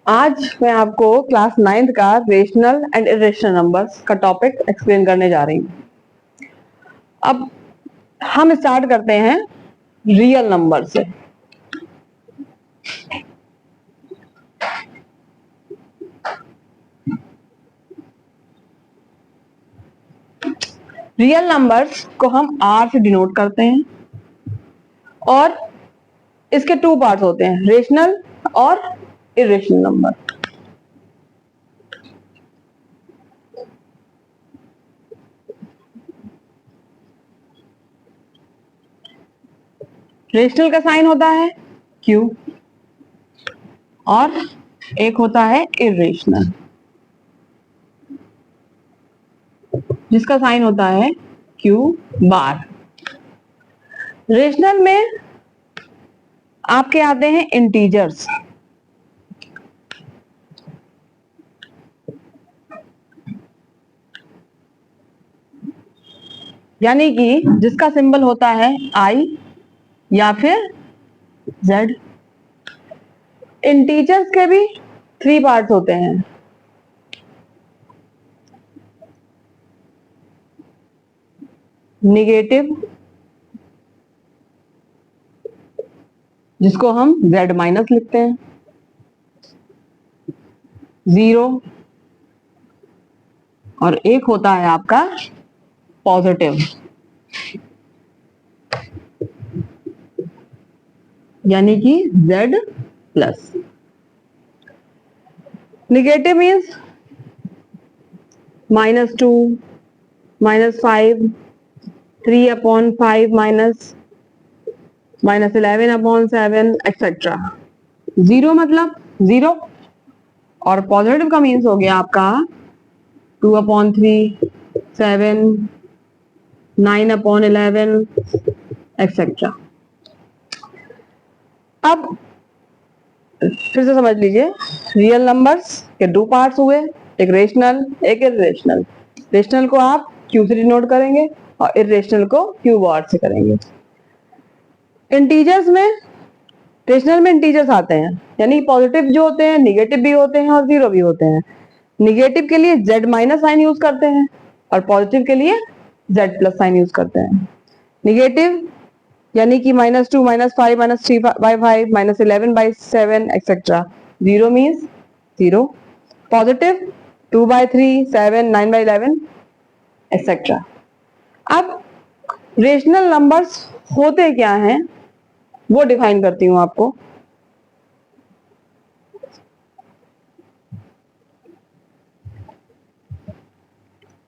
आज मैं आपको क्लास 9th का रेशनल एंड इरेशनल नंबर्स का टॉपिक एक्सप्लेन करने जा रही हूँ। अब हम स्टार्ट करते हैं रियल नंबर से। रियल नंबर्स को हम आर से डिनोट करते हैं और इसके टू पार्ट्स होते हैं, रेशनल और इरेशनल नंबर। रेशनल का साइन होता है Q और एक होता है इरेशनल जिसका साइन होता है Q बार। रेशनल में आपके आते हैं इंटीजर्स, यानी कि जिसका सिंबल होता है I या फिर Z। इंटीजर्स के भी थ्री पार्ट्स होते हैं, निगेटिव जिसको हम Z माइनस लिखते हैं, जीरो, और एक होता है आपका पॉजिटिव यानी कि Z plus. Negative means -2, -5, 3/5 -11/7 etcetera. Zero मतलब जीरो, और पॉजिटिव का मीन्स हो गया आपका 2/3, 7, 9/11 एक्सेट्रा। अब फिर से समझ लीजिए, रियल नंबर्स के दो पार्ट्स हुए, एक रेशनल एक इरेशनल। रेशनल को आप क्यू से डिनोट करेंगे और इरेशनल को क्यू बार से करेंगे। इंटीजर्स में, रेशनल में इंटीजर्स आते हैं, यानी पॉजिटिव जो होते हैं निगेटिव भी होते हैं और जीरो भी होते हैं। निगेटिव के लिए Z माइनस साइन यूज करते हैं और पॉजिटिव के लिए Z प्लस साइन यूज करते हैं। निगेटिव यानी कि -2, -5, -3/5, -11/7 etcetera. Zero means zero. Positive 2/3, 7, 9/11 etcetera. अब रेशनल नंबर्स होते क्या हैं वो डिफाइन करती हूं आपको।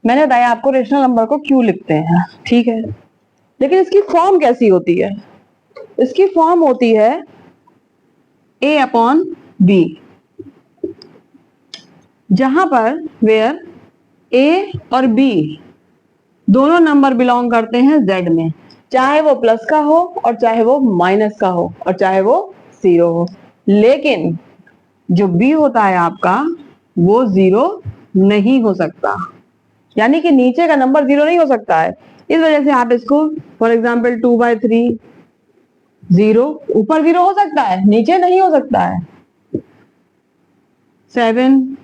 मैंने बताया आपको रेशनल नंबर को क्यों लिखते हैं, ठीक है, लेकिन इसकी फॉर्म कैसी होती है? इसकी फॉर्म होती है A/B, जहां पर वेयर A और B दोनों नंबर बिलोंग करते हैं Z में, चाहे वो प्लस का हो और चाहे वो माइनस का हो और चाहे वो जीरो हो। लेकिन जो B होता है आपका वो जीरो नहीं हो सकता, यानी कि नीचे का नंबर जीरो नहीं हो सकता है। इस वजह से आप इसको फॉर एग्जाम्पल 2/3 जीरो, ऊपर जीरो हो सकता है नीचे नहीं हो सकता है। 7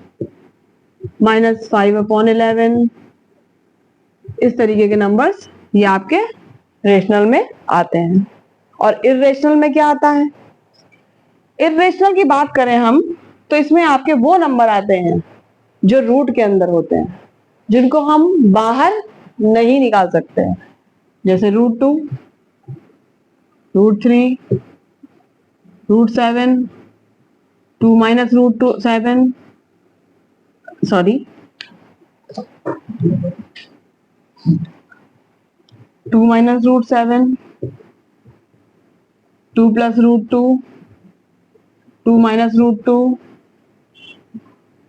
-5/11 इस तरीके के नंबर्स ये आपके रेशनल में आते हैं। और इरेशनल में क्या आता है? इरेशनल की बात करें हम तो इसमें आपके वो नंबर आते हैं जो रूट के अंदर होते हैं, जिनको हम बाहर नहीं निकाल सकते हैं, जैसे √2, √3, √7, 2 - √7, सॉरी 2 - √7, 2 + √2, 2 - √2,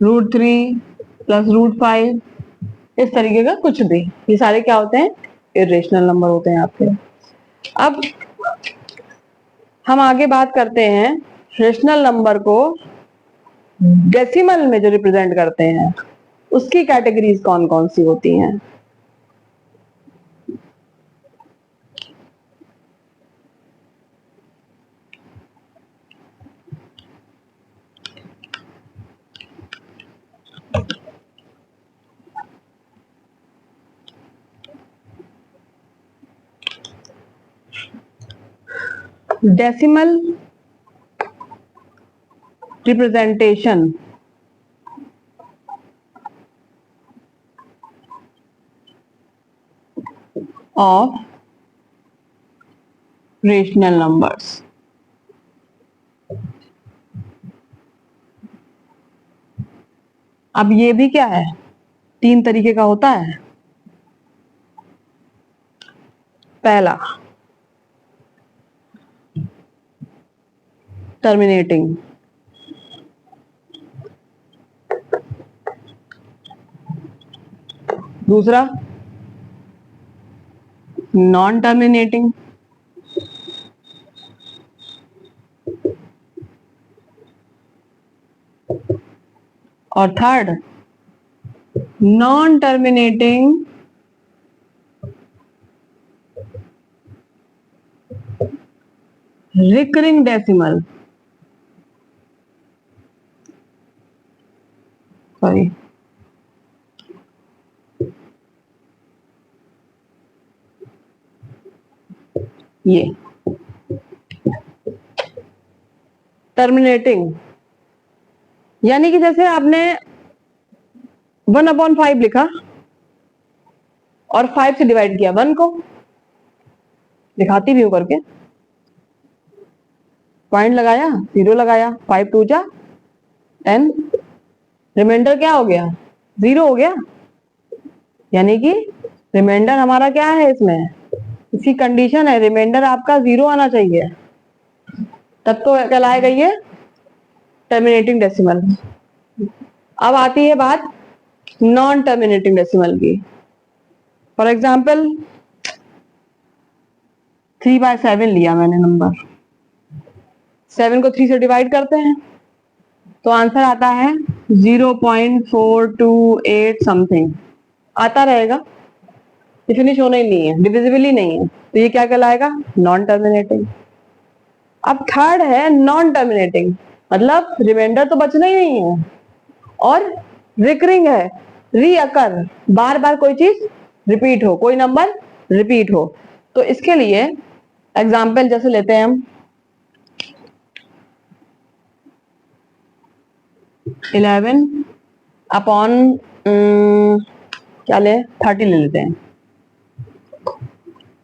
√3 + √5, इस तरीके का कुछ भी, ये सारे क्या होते हैं? इरेशनल नंबर होते हैं आपके। अब हम आगे बात करते हैं रेशनल नंबर को डेसिमल में जो रिप्रेजेंट करते हैं उसकी कैटेगरीज कौन कौन सी होती हैं। Decimal representation of rational numbers. अब ये भी क्या है, 3 तरीके का होता है। पहला टर्मिनेटिंग, दूसरा नॉन टर्मिनेटिंग, और third non terminating recurring decimal, sorry ये टर्मिनेटिंग यानी कि जैसे आपने 1/5 लिखा और 5 से डिवाइड किया 1 को, दिखाती भी हूं करके, पॉइंट लगाया, 0 लगाया, 5 2 जा 10, रिमाइंडर क्या हो गया, 0 हो गया। यानी कि रिमाइंडर हमारा क्या है, इसमें इसकी कंडीशन है रिमाइंडर आपका 0 आना चाहिए, तब तो कहलाएगा ये टर्मिनेटिंग डेसिमल। अब आती है बात नॉन टर्मिनेटिंग डेसिमल की। फॉर एग्जाम्पल 3/7 लिया मैंने नंबर, 7 को 3 से डिवाइड करते हैं तो आंसर आता है 0.428 समथिंग आता रहेगा, ये फिनिश होना ही नहीं है, डिविजिबल ही नहीं है, तो ये क्या कहलाएगा, नॉन टर्मिनेटिंग। अब थर्ड है नॉन टर्मिनेटिंग, मतलब रिमाइंडर तो बचना ही नहीं है और रिकरिंग है, रीअकर, बार बार कोई चीज रिपीट हो, कोई नंबर रिपीट हो। तो इसके लिए एग्जाम्पल जैसे लेते हैं हम 11 अपॉन क्या ले 30 ले लेते हैं,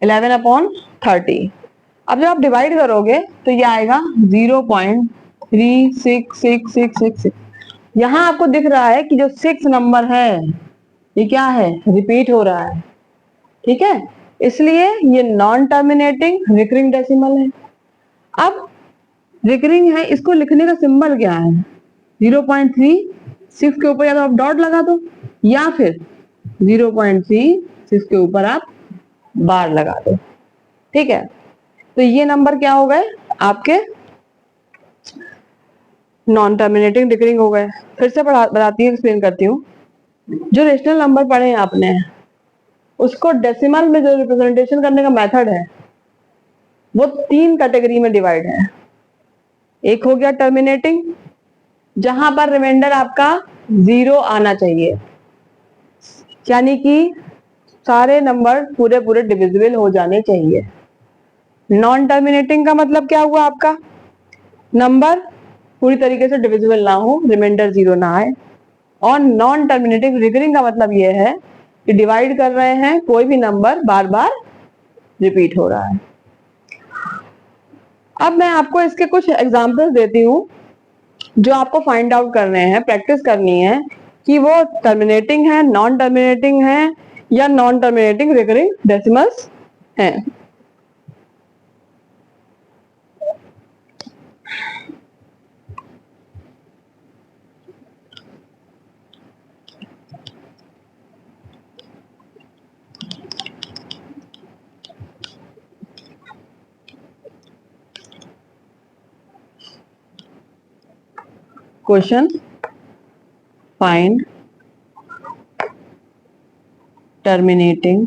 11/30। अब जब आप डिवाइड करोगे तो ये आएगा 0.36666। यहां आपको दिख रहा है कि जो 6 नंबर है ये क्या है, रिपीट हो रहा है, ठीक है, इसलिए ये नॉन टर्मिनेटिंग रिकरिंग डेसिमल है। अब रिकरिंग है, इसको लिखने का सिंबल क्या है, 0.36 के ऊपर या तो आप डॉट लगा दो या फिर 0.36 के ऊपर आप बार लगा दो, ठीक है। तो ये नंबर क्या हो गए आपके, नॉन टर्मिनेटिंग डिकरिंग हो गए। फिर से बताती हूँ, एक्सप्लेन करती हूँ। जो रेशनल नंबर पढ़े हैं आपने, उसको डेसिमल में जो रिप्रेजेंटेशन करने का मेथड है वो 3 कैटेगरी में डिवाइड है। एक हो गया टर्मिनेटिंग, जहां पर रिमाइंडर आपका 0 आना चाहिए, यानी कि सारे नंबर पूरे पूरे डिविजिबल हो जाने चाहिए। नॉन टर्मिनेटिंग का मतलब क्या हुआ, आपका नंबर पूरी तरीके से डिविजिबल ना हो, रिमाइंडर 0 ना आए। और नॉन टर्मिनेटिंग रिकरिंग का मतलब ये है कि डिवाइड कर रहे हैं, कोई भी नंबर बार बार रिपीट हो रहा है। अब मैं आपको इसके कुछ एग्जांपल्स देती हूँ जो आपको फाइंड आउट करने हैं, प्रैक्टिस करनी है कि वो टर्मिनेटिंग है, नॉन टर्मिनेटिंग है या नॉन टर्मिनेटिंग रिकरिंग डेसिमल्स हैं। Question, find terminating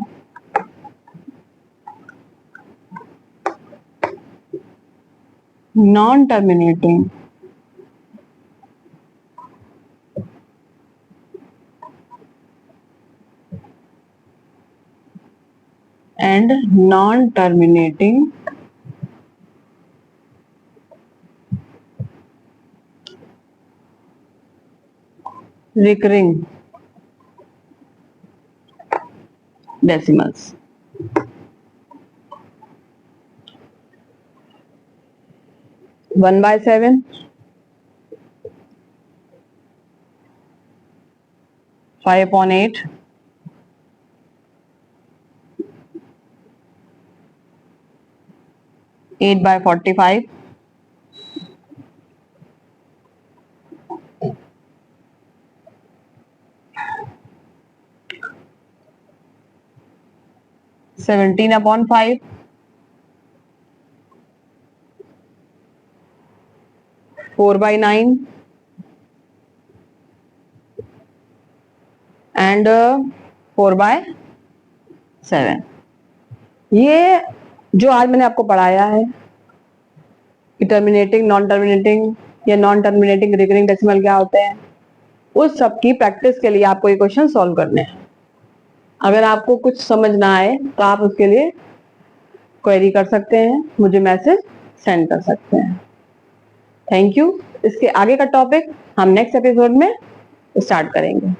non terminating and non-terminating recurring decimals. One by 7, 5/8, 8/45, 17/5, 4/9 and 4/7. ये जो आज मैंने आपको पढ़ाया है कि टर्मिनेटिंग, नॉन टर्मिनेटिंग या नॉन टर्मिनेटिंग रिकरिंग डेसिमल क्या होते हैं, उस सब की प्रैक्टिस के लिए आपको ये क्वेश्चन सॉल्व करने हैं. अगर आपको कुछ समझ ना आए तो आप उसके लिए क्वेरी कर सकते हैं, मुझे मैसेज सेंड कर सकते हैं. Thank you. इसके आगे का टॉपिक हम नेक्स्ट एपिसोड में स्टार्ट करेंगे.